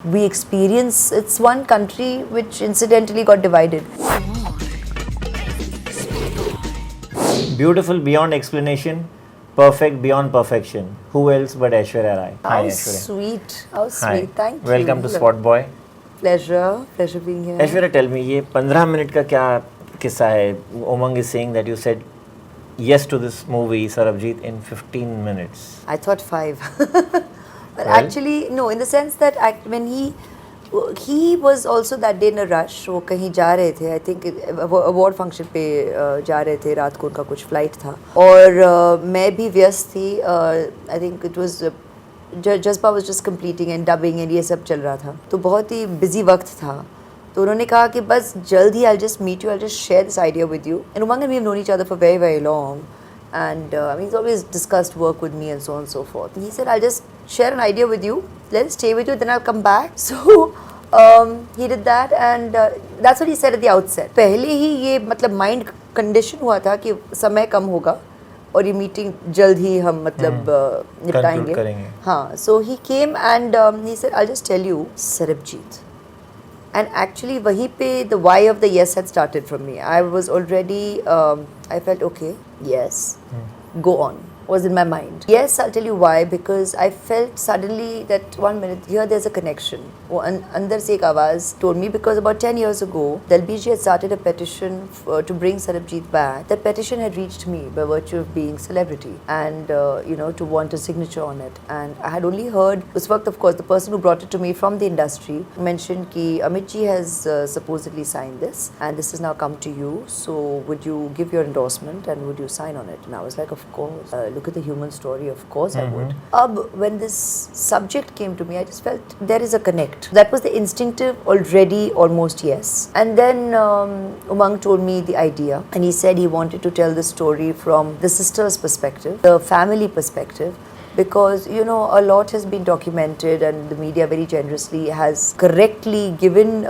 we experience. It's one country which incidentally got divided. Beautiful beyond explanation, perfect beyond perfection. Who else but Aishwarya Rai? How Aishwarya. sweet. How sweet. Hi. Thank you. Welcome to SpotboyE. Pleasure. Pleasure being here. Aishwarya, tell me, ये 15 minute का क्या किस्सा है? Umang is saying that you said yes to this movie, Sarbjit, in 15 minutes. I thought 5. But Well? actually, no, in the sense that when he was also that day in a rush. वो कहीं जा रहे थे. I think award function पे जा रहे थे. रात को उनका कुछ flight था. और मैं भी व्यस्त थी. I think it was Jaspa was just completing and dubbing and ये सब चल रहा था. तो बहुत ही busy वक्त था. तो उन्होंने कहा कि बस जल्द ही I'll just meet you, I'll just share this idea with you. And Umang and we have known each other for very, very long. And I mean, he's always discussed work with me and so on and so forth. And he said, I'll just share an idea with you. Let's stay with you, then I'll come back. So he did that, and that's what he said at the outset. पहले ही ये मतलब mind condition हुआ था कि समय कम होगा और ये meeting जल्द ही हम मतलब निपटाएंगे. हाँ, so he came and he said, I'll just tell you, Sarbjit. And actually वहीं पे the why of the yes had started from me. I was already, I felt okay, yes, go on, was in my mind. Yes, I'll tell you why, because I felt suddenly that 1 minute, here there's a connection. वो अंदर से एक आवाज़ told me, because about 10 years ago, Dalbir had started a petition to bring Sarbjit back. That petition had reached me by virtue of being celebrity and to want a signature on it. And I had only heard, उस वक्त of course, the person who brought it to me from the industry mentioned कि Amit ji has supposedly signed this and this has now come to you. So would you give your endorsement and would you sign on it? And I was like, of course. Look at the human story, of course I would. When this subject came to me, I just felt there is a connect. That was the instinctive already almost yes. And then Umang told me the idea and he said he wanted to tell the story from the sister's perspective, the family perspective, because a lot has been documented and the media very generously has correctly given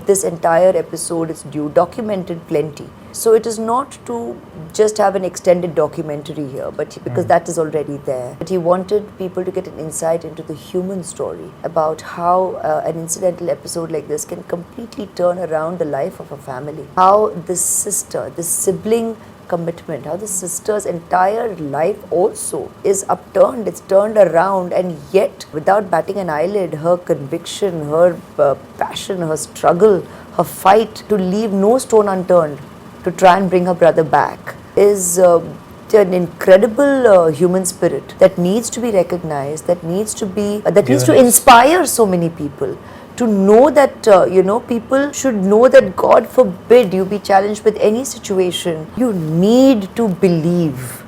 this entire episode its due, documented plenty. So it is not to just have an extended documentary here, but because that is already there. But he wanted people to get an insight into the human story about how an incidental episode like this can completely turn around the life of a family. How this sister, this sibling commitment, how the sister's entire life also is upturned, it's turned around, and yet without batting an eyelid, her conviction, her passion, her struggle, her fight to leave no stone unturned to try and bring her brother back is an incredible human spirit that needs to be recognized, that needs to inspire so many people. To know that, people should know that God forbid you be challenged with any situation. You need to believe.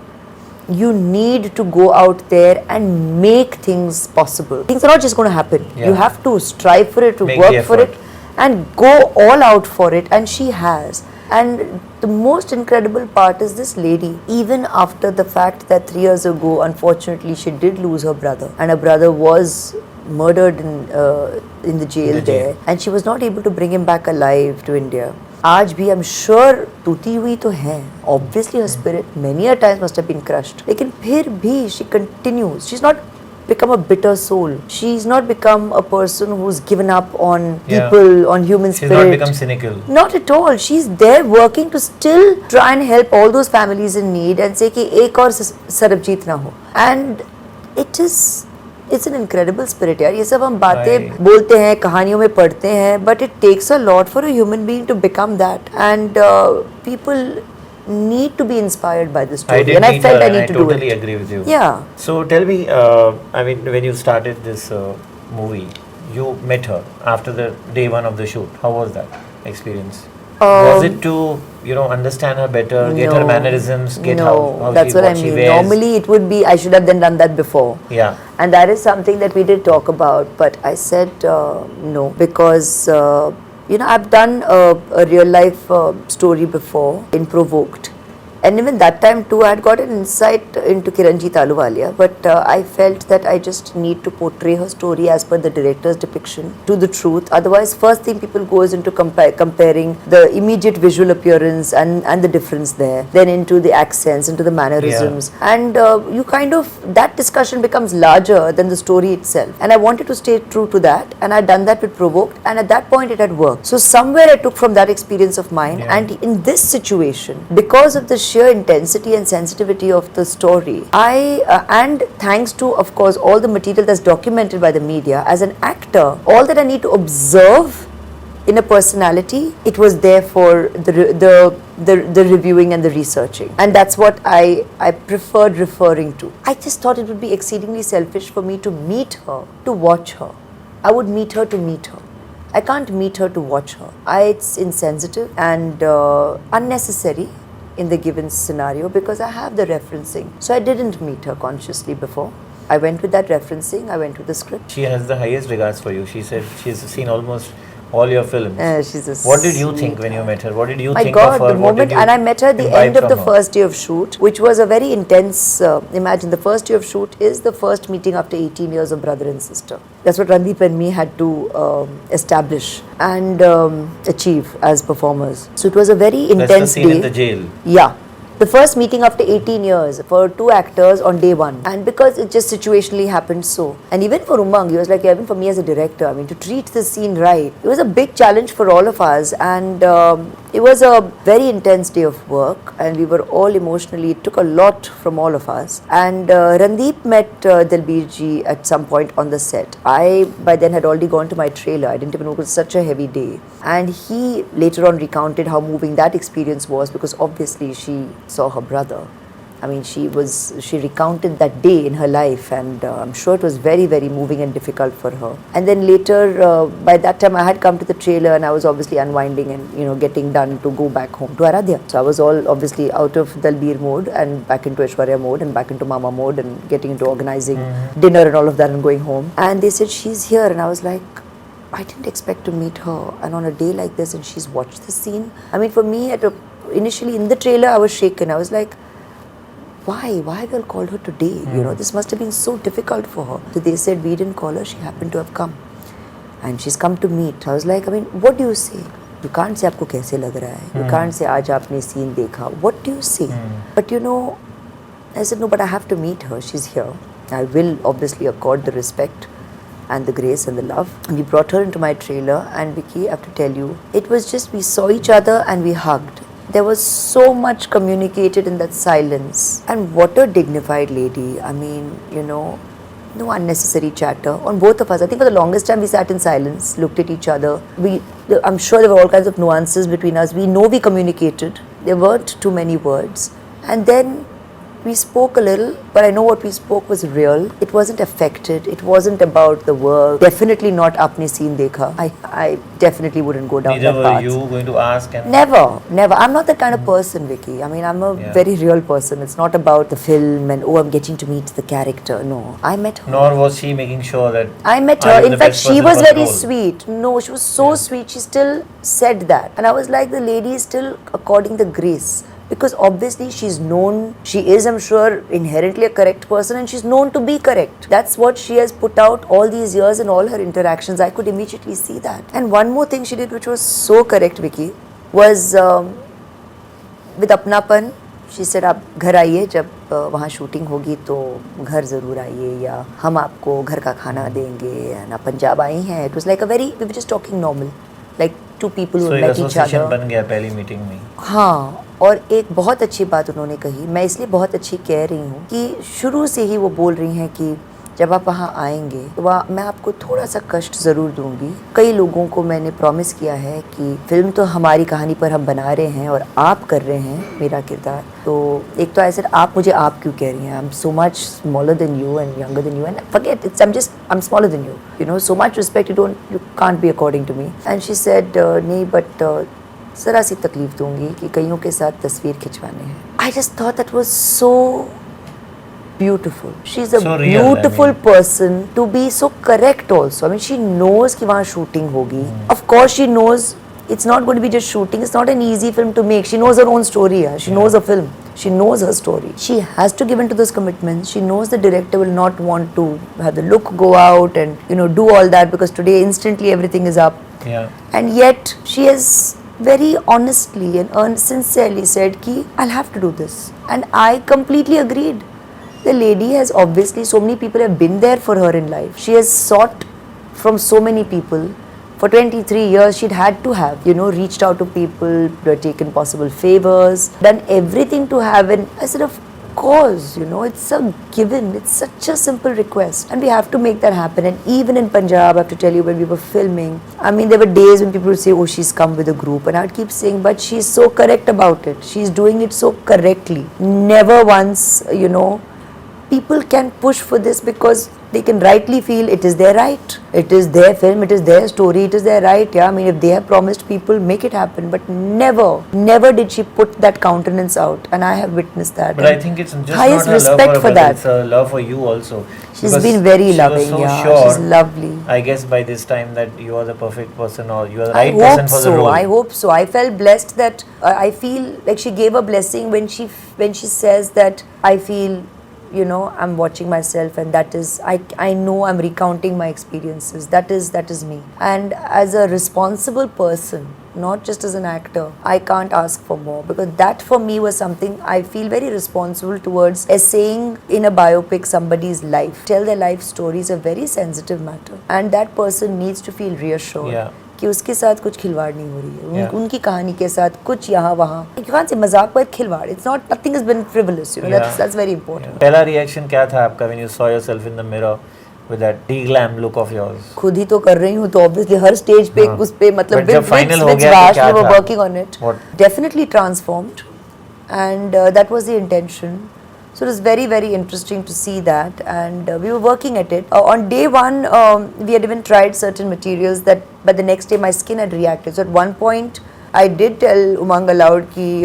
You need to go out there and make things possible. Things are not just going to happen. Yeah. You have to strive for it, to work for it, and go all out for it. And she has. And the most incredible part is this lady, even after the fact that 3 years ago, unfortunately, she did lose her brother. And her brother was murdered in the jail there, and she was not able to bring him back alive to India. आज भी I'm sure टूटी हुई तो है. Obviously her spirit many a times must have been crushed. लेकिन फिर भी she continues. She's not become a bitter soul. She's not become a person who's given up on people, on human spirit. She's not become cynical. Not at all. She's there working to still try and help all those families in need and say कि एक और सरबजीत ना हो. And it's an incredible spirit यार. ये सब हम बातें बोलते हैं, कहानियों में पढ़ते हैं, but it takes a lot for a human being to become that. And people need to be inspired by this story, and I felt I need to do it. I totally agree with you. Yeah. So tell me, when you started this movie, you met her after the day one of the shoot. How was that experience? Was it to understand her better, get her mannerisms, get how that's what I mean. Normally it would be I should have then done that before. Yeah. And that is something that we did talk about, but I said no, because I've done a real life story before in Provoked, And even that time too, I had got an insight into Kiranjit Ahluwalia, but I felt that I just need to portray her story as per the director's depiction to the truth. Otherwise, first thing people goes into comparing the immediate visual appearance and the difference there, then into the accents, into the mannerisms, and you kind of, that discussion becomes larger than the story itself. And I wanted to stay true to that, and I'd done that with Provoked, and at that point it had worked. So somewhere I took from that experience of mine, and in this situation, because of the sheer intensity and sensitivity of the story, and thanks to, of course, all the material that's documented by the media, as an actor, all that I need to observe in a personality, it was there for the reviewing and the researching, and that's what I preferred referring to. I just thought it would be exceedingly selfish for me to meet her, to watch her. I would meet her to meet her. I can't meet her to watch her. It's insensitive and unnecessary in the given scenario, because I have the referencing. So I didn't meet her consciously before. I went with that referencing, I went with the script. She has the highest regards for you. She said she's seen almost all your films. What did you think when you met her? What did you think of her? The moment, and I met her at the end of the first day of shoot, which was a very intense, imagine the first day of shoot is the first meeting after 18 years of brother and sister. That's what Randeep and me had to establish and achieve as performers. So it was a very intense day. That's the scene in the jail. Yeah. The first meeting after 18 years for two actors on day one, and because it just situationally happened so. And even for Umang, he was like, even for me as a director, I mean, to treat this scene right, it was a big challenge for all of us, and it was a very intense day of work, and we were all emotionally, it took a lot from all of us. And Randeep met Dalbir ji at some point on the set. I by then had already gone to my trailer. I didn't even know it was such a heavy day. And he later on recounted how moving that experience was, because obviously she saw her brother. I mean, she recounted that day in her life, and I'm sure it was very, very moving and difficult for her. And then later, by that time I had come to the trailer, and I was obviously unwinding and getting done to go back home to Aradhya. So I was all obviously out of Dalbir mode and back into Aishwarya mode and back into Mama mode and getting into organizing dinner and all of that and going home. And they said, she's here, and I was like, I didn't expect to meet her, and on a day like this, and she's watched the scene. I mean, for me, initially in the trailer, I was shaken. I was like, why have you all called her today? This must have been so difficult for her. So they said, we didn't call her, she happened to have come. And she's come to meet. I was like, I mean, what do you say? You can't say, aapko kaise lag raha hai? You can't say, aaj aapne scene dekha. What do you say? But I said, no, but I have to meet her. She's here. I will obviously accord the respect and the grace and the love. And we brought her into my trailer, and Vicky, I have to tell you, it was just, we saw each other and we hugged. There was so much communicated in that silence. And what a dignified lady. I mean, no unnecessary chatter on both of us. I think for the longest time we sat in silence, looked at each other. I'm sure there were all kinds of nuances between us. We know we communicated. There weren't too many words. And then we spoke a little, but I know what we spoke was real. It wasn't affected. It wasn't about the work. Definitely not apne scene dekha. I definitely wouldn't go down that path. Neither were you going to ask? Never. I'm not that kind of person, Vicky. I mean, I'm a very real person. It's not about the film and, I'm getting to meet the character. No, I met her. Nor was she making sure that I met her. In fact, she was very sweet. No, she was so sweet. She still said that. And I was like, the lady is still according the grace. Because obviously she's known, she is, I'm sure, inherently a correct person, and she's known to be correct. That's what she has put out all these years in all her interactions. I could immediately see that. And one more thing she did which was so correct, Vicky, was with Apnapan. She said, आप घर आइए, जब वहाँ shooting होगी तो घर ज़रूर आइए, या हम आपको घर का खाना देंगे, ना पंजाब आई हैं. It was like we were just talking normal, like two people who met each other. बन गया पहली मीटिंग में. हाँ, और एक बहुत अच्छी बात उन्होंने कही, मैं इसलिए बहुत अच्छी कह रही हूँ कि शुरू से ही वो बोल रही हैं कि जब आप वहाँ आएंगे तो मैं आपको थोड़ा सा कष्ट ज़रूर दूंगी. कई लोगों को मैंने प्रॉमिस किया है कि फिल्म तो हमारी कहानी पर हम बना रहे हैं और आप कर रहे हैं मेरा किरदार. तो एक तो ऐसे आप मुझे आप क्यों कह रही हैं? I am so much smaller than you and younger than you, and forget it's, I am smaller than you, so much respect, you can't be according to me. And she said, नहीं, but ज़रा सी तकलीफ दूंगी कि कईयों के साथ तस्वीर खिंचवाने हैं. I just thought that was so beautiful. She's a so real, beautiful person to be so correct also. I mean, she knows कि वहाँ shooting होगी. Of course she knows it's not going to be just shooting. It's not an easy film to make. She knows her own story. Yeah? She knows a film. She knows her story. She has to give into those commitments. She knows the director will not want to have the look go out and do all that, because today instantly everything is up. Yeah. And yet she has very honestly and sincerely said ki I'll have to do this, and I completely agreed. The lady has obviously, so many people have been there for her in life. She has sought from so many people. For 23 years, she'd had to have, reached out to people, taken possible favors, done everything to have I said, of course, it's a given. It's such a simple request. And we have to make that happen. And even in Punjab, I have to tell you, when we were filming, I mean, there were days when people would say, oh, she's come with a group. And I would keep saying, but she's so correct about it. She's doing it so correctly. Never once, people can push for this because they can rightly feel it is their right. It is their film, it is their story, it is their right. Yeah, I mean, if they have promised people, make it happen. But never did she put that countenance out, and I have witnessed that. But I think it's just highest not a love respect for that. It's a love for you also. She's been very loving. She was so yeah, sure, she's lovely. I guess by this time that you are the perfect person, or you are the right person for the role. I hope so. I felt blessed that I feel like she gave a blessing when she says that I feel, I'm watching myself, and that is, I know I'm recounting my experiences. That is me. And as a responsible person, not just as an actor, I can't ask for more, because that for me was something I feel very responsible towards. Essaying in a biopic somebody's life, tell their life story, is a very sensitive matter, and that person needs to feel reassured. Yeah. कि उसके साथ कुछ खिलवाड़ नहीं हो रही है, उनकी कहानी के साथ कुछ यहाँ वहाँ, कहाँ से मजाक पर खिलवाड़. It's not, nothing has been frivolous, that's very important. पहला रिएक्शन क्या था आपका when you saw yourself in the mirror with that de-glam look of yours? खुद ही तो कर रही हूँ, तो obviously हर stage पे उस पे मतलब जब final हो गया तो क्या we were था? working on it. Definitely transformed, and that was the intention. So it was very, very interesting to see that, and we were working at it. On day one, we had even tried certain materials that, but the next day my skin had reacted. So at one point, I did tell Umang aloud ki,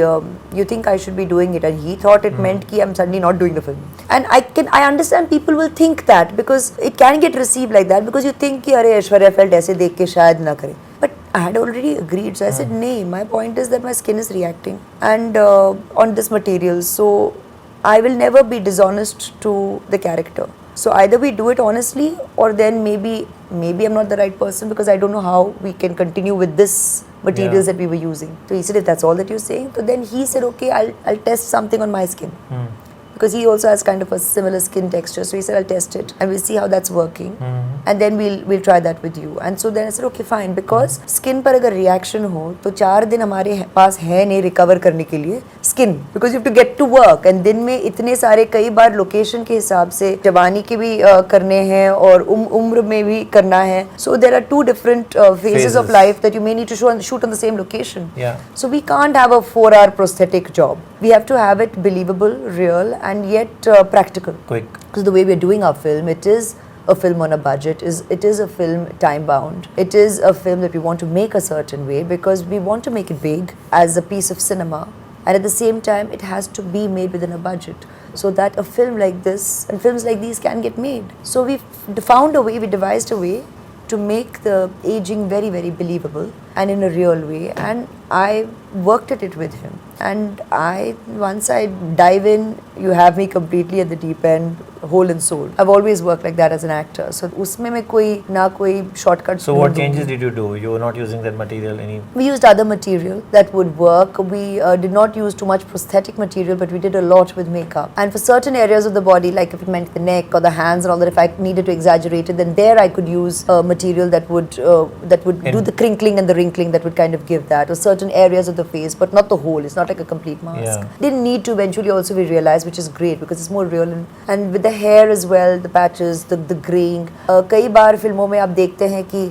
you think I should be doing it, and he thought it meant ki I'm suddenly not doing the film. And I understand people will think that, because it can get received like that, because you think ki अरे Aishwarya felt ऐसे देख के शायद ना करे. But I had already agreed, so I said, nay, my point is that my skin is reacting, and on this material, so I will never be dishonest to the character. So either we do it honestly, or then maybe I'm not the right person, because I don't know how we can continue with this materials that we were using. So he said, if that's all that you're saying, so then he said, okay, I'll test something on my skin. Because he also has kind of a similar skin texture, so he said, I'll test it and we'll see how that's working, and then we'll try that with you. And so then I said, okay, fine, because skin पर अगर reaction हो तो 4 दिन हमारे पास है नहीं recover करने के लिए skin, because you have to get to work, and दिन में इतने सारे कई बार location के हिसाब से जवानी के भी करने हैं और उम्र में भी करना है. So there are 2 different phases of life that you may need to shoot on the same location. Yeah. So we can't have a 4-hour prosthetic job. We have to have it believable, real, and yet practical. Quick. Because the way we are doing our film, it is a film on a budget. It is a film time bound. It is a film that we want to make a certain way, because we want to make it big as a piece of cinema, and at the same time it has to be made within a budget, so that a film like this and films like these can get made. So we devised a way to make the aging very, very believable and in a real way, and I worked at it with him. And once I dive in, you have me completely at the deep end, whole and soul. I've always worked like that as an actor. So उसमें मैं कोई shortcut. So what changes did you do? You were not using that material any? We used other material that would work. We did not use too much prosthetic material, but we did a lot with makeup. And for certain areas of the body, like if it meant the neck or the hands and all that, if I needed to exaggerate it, then there I could use material that would do the crinkling and the wrinkling, that would kind of give that, or certain areas of the face, but not the whole. It's not like a complete mask. Yeah. Didn't need to. Eventually also we realized, which is great, because it's more real, and with the hair as well, the patches, the graying. कई बार फिल्मों में आप देखते हैं कि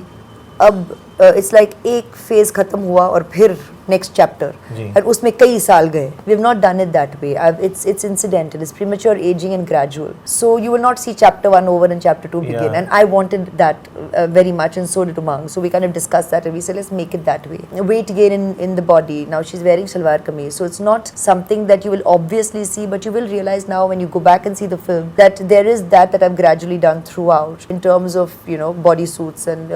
अब it's like एक phase खत्म हुआ और फिर next chapter. And उसमें कई साल गए. We have not done it that way. It's incidental. It's premature aging and gradual. So you will not see chapter 1 over and chapter 2 begin. And I wanted that very much, and so did Umang. So we kind of discussed that and we said, let's make it that way. Weight gain in the body. Now she's wearing shalwar kameez. So it's not something that you will obviously see, but you will realize now when you go back and see the film that there is that I've gradually done throughout in terms of, body suits and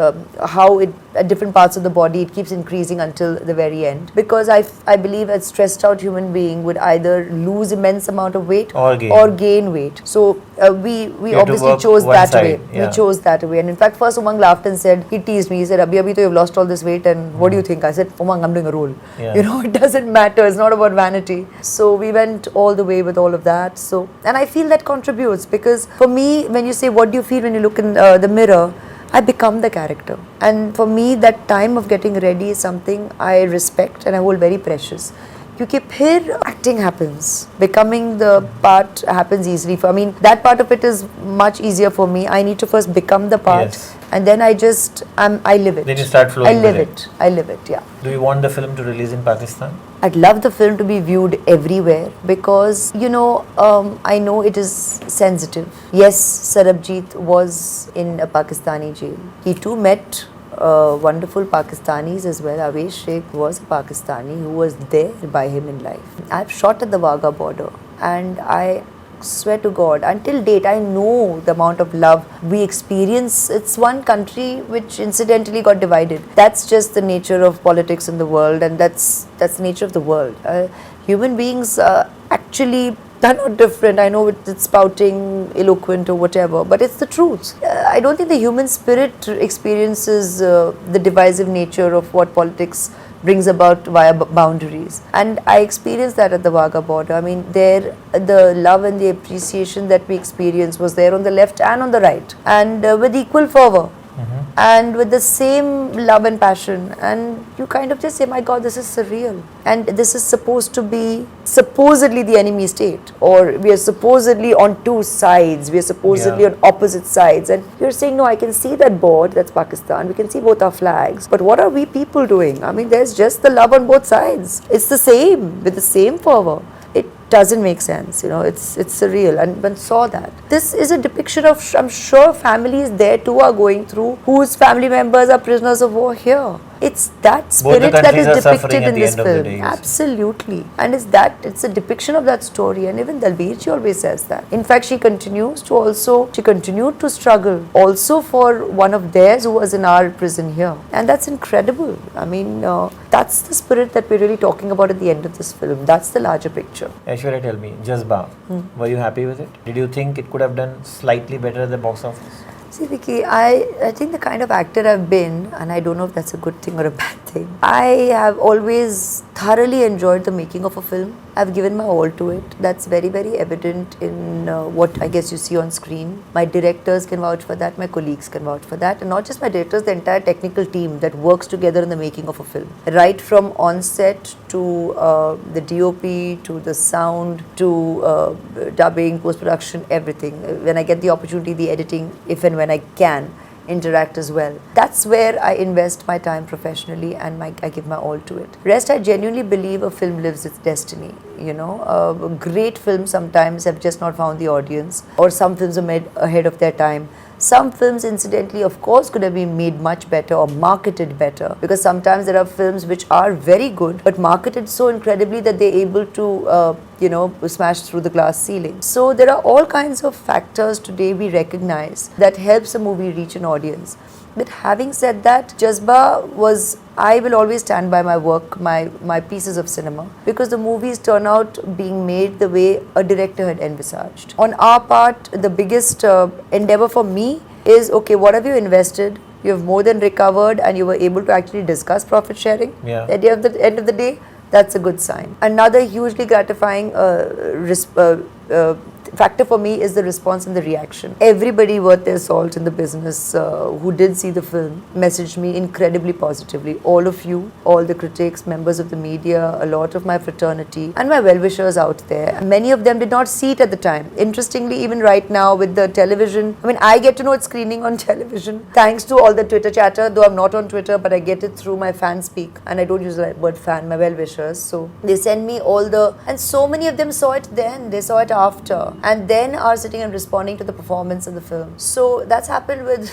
how it at different parts of the body it keeps increasing until the very end. Because I believe a stressed out human being would either lose immense amount of weight or gain weight. So we obviously chose that way. We chose that way. And in fact, first Umang laughed and said, he teased me. He said, Abhi to you've lost all this weight and what do you think? I said, Umang, I'm doing a role. It doesn't matter. It's not about vanity. So we went all the way with all of that. So, and I feel that contributes because for me, when you say, what do you feel when you look in the mirror? I become the character. And for me, that time of getting ready is something I respect and I hold very precious. क्योंकि फिर acting happens. Becoming the part happens easily. That part of it is much easier for me. I need to first become the part. And then I live it. Then you start flowing I live it, yeah. Do you want the film to release in Pakistan? I'd love the film to be viewed everywhere because, I know it is sensitive. Yes, Sarbjit was in a Pakistani jail. He too met wonderful Pakistanis as well. Aishwarya Rai was a Pakistani who was there by him in life. I've shot at the Wagah border and I swear to God, until date, I know the amount of love we experience. It's one country which incidentally got divided. That's just the nature of politics in the world, and that's the nature of the world. Human beings actually, they're not different. I know it's spouting eloquent or whatever, but it's the truth. I don't think the human spirit experiences the divisive nature of what politics brings about via boundaries. And I experienced that at the Wagah border. There, the love and the appreciation that we experienced was there on the left and on the right. And with equal fervor. And with the same love and passion. And you kind of just say, my God, this is surreal. And this is supposed to be supposedly the enemy state. Or we are supposedly on two sides. We are supposedly on opposite sides. And you're saying, no, I can see that board, that's Pakistan. We can see both our flags. But what are we people doing? There's just the love on both sides. It's the same, with the same fervor. It doesn't make sense, it's surreal. And one saw that. This is a depiction of, I'm sure families there too are going through, whose family members are prisoners of war here. It's that spirit that is depicted in this film. Absolutely. And it's a depiction of that story. And even Dalbir always says that. In fact, she continued to struggle also for one of theirs who was in our prison here. And that's incredible. That's the spirit that we're really talking about at the end of this film. That's the larger picture. Aishwarya, tell me, Jazba, were you happy with it? Did you think it could have done slightly better at the box office? See, Vicky, I think the kind of actor I've been, and I don't know if that's a good thing or a bad thing, I have always thoroughly enjoyed the making of a film. I've given my all to it. That's very, very evident in what I guess you see on screen. My directors can vouch for that, my colleagues can vouch for that. And not just my directors, the entire technical team that works together in the making of a film. Right from onset to the DOP, to the sound, to dubbing, post-production, everything. When I get the opportunity, the editing, if and when I can interact as well. That's where I invest my time professionally and I give my all to it. Rest, I genuinely believe a film lives its destiny. Great films sometimes have just not found the audience, or some films are made ahead of their time. Some films, incidentally, of course, could have been made much better or marketed better, because sometimes there are films which are very good but marketed so incredibly that they're able to smash through the glass ceiling. So there are all kinds of factors today we recognize that helps a movie reach an audience. But having said that, Jazba was, I will always stand by my work, my pieces of cinema, because the movies turn out being made the way a director had envisaged. On our part, the biggest endeavor for me is, okay, what have you invested? You have more than recovered and you were able to actually discuss profit sharing. At the end of the day, that's a good sign. Another hugely gratifying factor for me is the response and the reaction. Everybody worth their salt in the business who did see the film messaged me incredibly positively. All of you, all the critics, members of the media, a lot of my fraternity and my well-wishers out there. Many of them did not see it at the time. Interestingly, even right now with the television, I mean, I get to know it's screening on television thanks to all the Twitter chatter, though I'm not on Twitter, but I get it through my fan speak. And I don't use the word fan, my well-wishers. So they send me all the, and so many of them saw it then, they saw it after, and then are sitting and responding to the performance in the film. So that's happened with,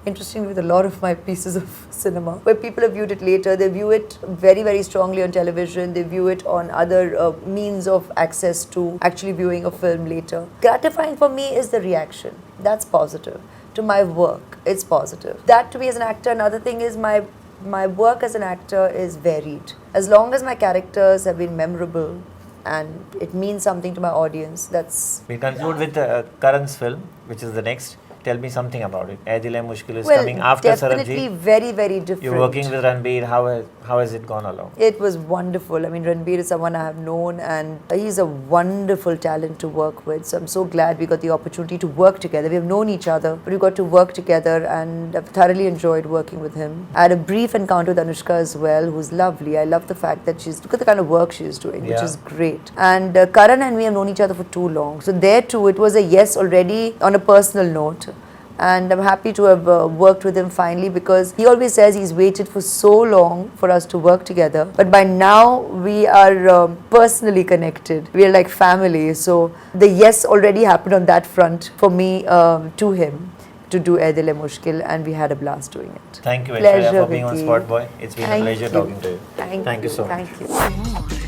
interestingly, with a lot of my pieces of cinema, where people have viewed it later. They view it very, very strongly on television. They view it on other means of access to actually viewing a film later. Gratifying for me is the reaction. That's positive. To my work, it's positive. That to me as an actor, another thing is my work as an actor is varied. As long as my characters have been memorable and it means something to my audience, that's... We conclude with Karan's film, which is the next. Tell me something about it. Ae Dil Hai Mushkil is coming after definitely Sarbjit. very, very different. You're working with Ranbir. How has it gone along? It was wonderful. I mean, Ranbir is someone I have known and he's a wonderful talent to work with. So I'm so glad we got the opportunity to work together. We have known each other, but we got to work together and I've thoroughly enjoyed working with him. I had a brief encounter with Anushka as well, who's lovely. I love the fact that look at the kind of work she's doing, which is great. And Karan and me have known each other for too long. So there too, it was a yes already on a personal note. And I'm happy to have worked with him finally, because he always says he's waited for so long for us to work together. But by now, we are personally connected. We are like family. So the yes already happened on that front for me to him to do Ae Dil Hai Mushkil, and we had a blast doing it. Thank you, Aishwarya, for being on SpotboyE. It's been a pleasure talking to you. Thank you so much. Thank you.